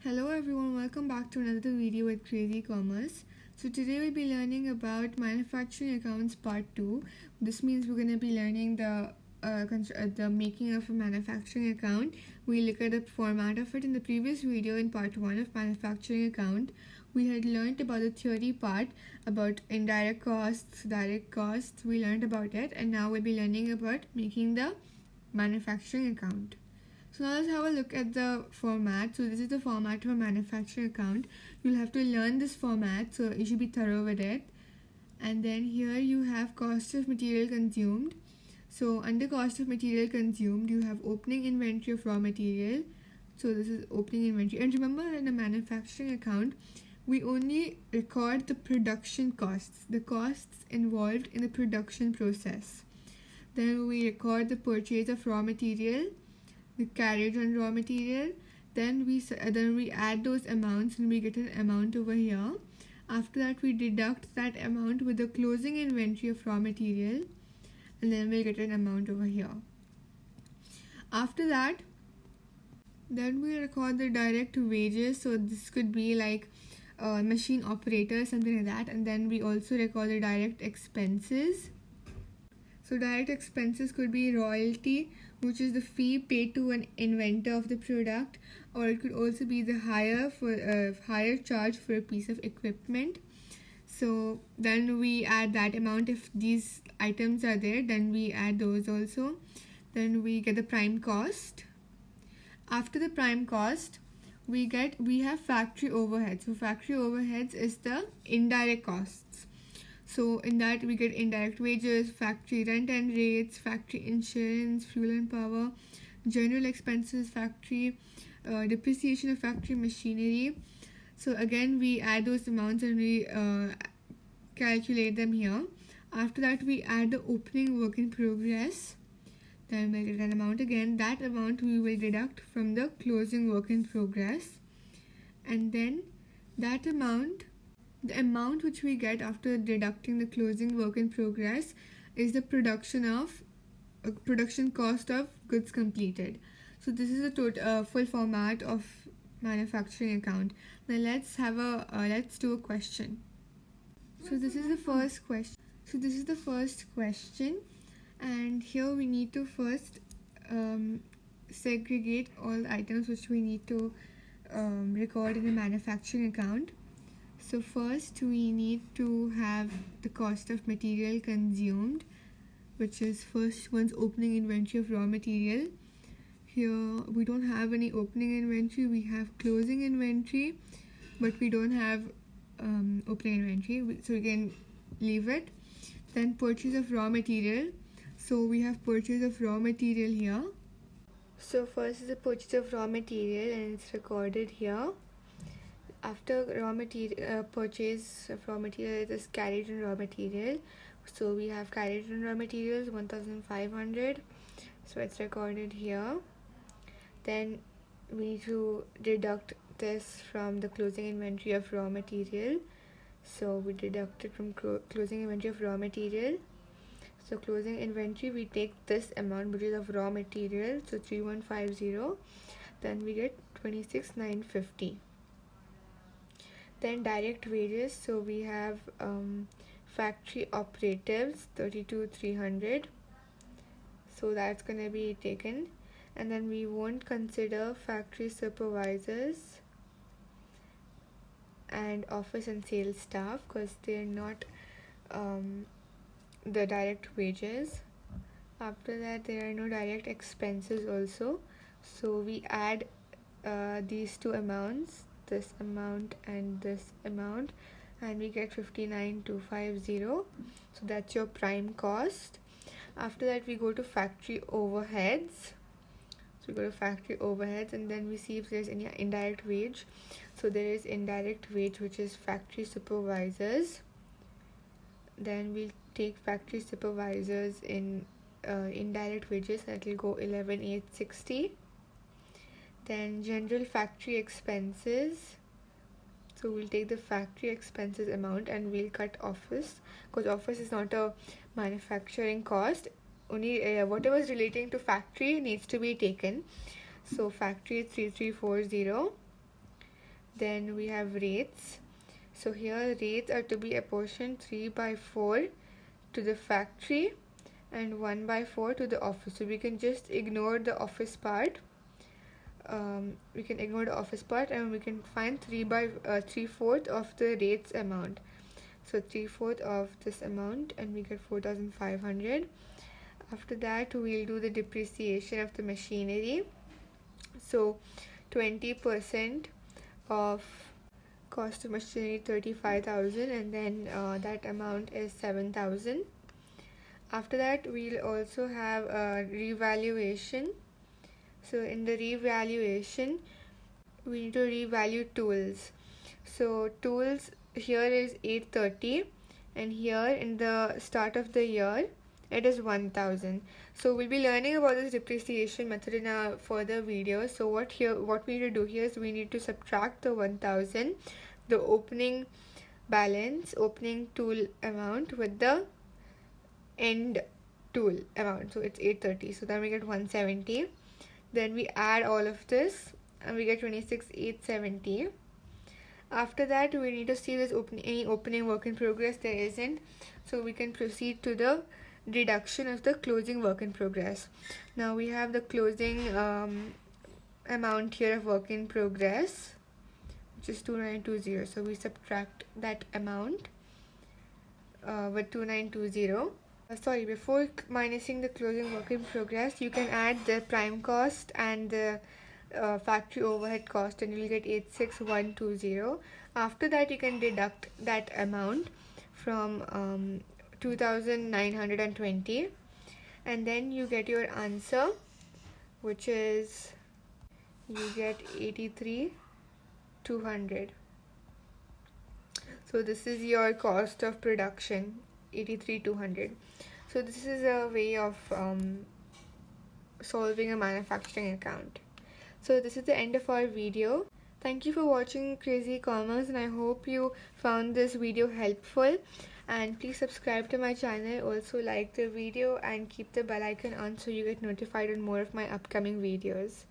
Hello everyone, welcome back to another video with Crazy Commerce. So today we'll be learning about manufacturing accounts part 2. This means we're going to be learning the making of a manufacturing account. We look at the format of it in the previous video in part 1 of manufacturing account. We had learned about the theory part about indirect costs, direct costs. We learned about it, and now we'll be learning about making the manufacturing account. So now let's have a look at the format. So this is the format of a manufacturing account. You'll have to learn this format, so you should be thorough with it. And then here you have cost of material consumed. So under cost of material consumed, you have opening inventory of raw material. So this is opening inventory. And remember, in a manufacturing account, we only record the production costs, the costs involved in the production process. Then we record the purchase of raw material, the carriage on raw material. Then we add those amounts and we get an amount over here. After that, we deduct that amount with the closing inventory of raw material, and then we'll get an amount over here. After that, then we record the direct wages. So this could be like machine operator, something like that. And then we also record the direct expenses. So direct expenses could be royalty, which is the fee paid to an inventor of the product, or it could also be the higher charge for a piece of equipment. So then we add that amount. If these items are there, then we add those also. Then we get the prime cost. After the prime cost, we have factory overheads. So factory overheads is the indirect costs. So in that we get indirect wages, factory rent and rates, factory insurance, fuel and power, general expenses, factory depreciation of factory machinery. So again we add those amounts and we calculate them here. After that we add the opening work in progress. Then we get an amount again. That amount we will deduct from the closing work in progress. And then that amount, the amount which we get after deducting the closing work in progress, is the production cost of goods completed. So this is the full format of manufacturing account. Now let's do a question. So this is the first question. And here we need to first segregate all the items which we need to record in the manufacturing account. So first we need to have the cost of material consumed, which is first one's opening inventory of raw material. Here we don't have any opening inventory, we have closing inventory, but we don't have opening inventory, so we can leave it. Then purchase of raw material. So we have purchase of raw material here. So first is the purchase of raw material and it's recorded here. After purchase of raw material, it is carriage on raw material. So we have carriage on raw materials 1500. So it's recorded here. Then we need to deduct this from the closing inventory of raw material. So we deduct it from closing inventory of raw material. So closing inventory, we take this amount which is of raw material, so 3150. Then we get 26950. Then direct wages, so we have factory operatives 32300. So that's gonna be taken. And then we won't consider factory supervisors and office and sales staff because they're not the direct wages. After that, there are no direct expenses also. So we add these two amounts, this amount and this amount, and we get 59250. So that's your prime cost. After that, we go to factory overheads. So we go to factory overheads and then we see if there's any indirect wage. So there is indirect wage, which is factory supervisors. Then we'll take factory supervisors in indirect wages, that will go 11860. Then general factory expenses, so we'll take the factory expenses amount and we'll cut office, because office is not a manufacturing cost. Only whatever is relating to factory needs to be taken. So factory is 3340. Then we have rates. So here rates are to be apportioned 3/4 to the factory and 1/4 to the office. So we can just ignore the office part. We can ignore the office part and we can find 3/4 of the rates amount. So 3/4 of this amount, and we get 4,500. After that, we'll do the depreciation of the machinery. So 20% of cost of machinery 35,000, and then that amount is 7,000. After that, we'll also have a revaluation. So in the revaluation, we need to revalue tools. So tools here is 830, and here in the start of the year it is 1,000. So we'll be learning about this depreciation method in a further video. So what we need to do here is we need to subtract the 1,000, the opening balance, opening tool amount, with the end tool amount. So it's 830, so then we get 170. Then we add all of this and we get 26,870. After that, we need to see this any opening work in progress. There isn't, so we can proceed to the deduction of the closing work in progress. Now we have the closing amount here of work in progress, which is 2920. So we subtract that amount with 2920. Before minusing the closing work in progress, you can add the prime cost and the factory overhead cost, and you'll get 86,120. After that, you can deduct that amount from 2,920, and then you get your answer, which is you get 83,200. So this is your cost of production, 83,200. So this is a way of solving a manufacturing account. So this is the end of our video. Thank you for watching Crazy Commerce, and I hope you found this video helpful. And please subscribe to my channel. Also like the video and keep the bell icon on so you get notified on more of my upcoming videos.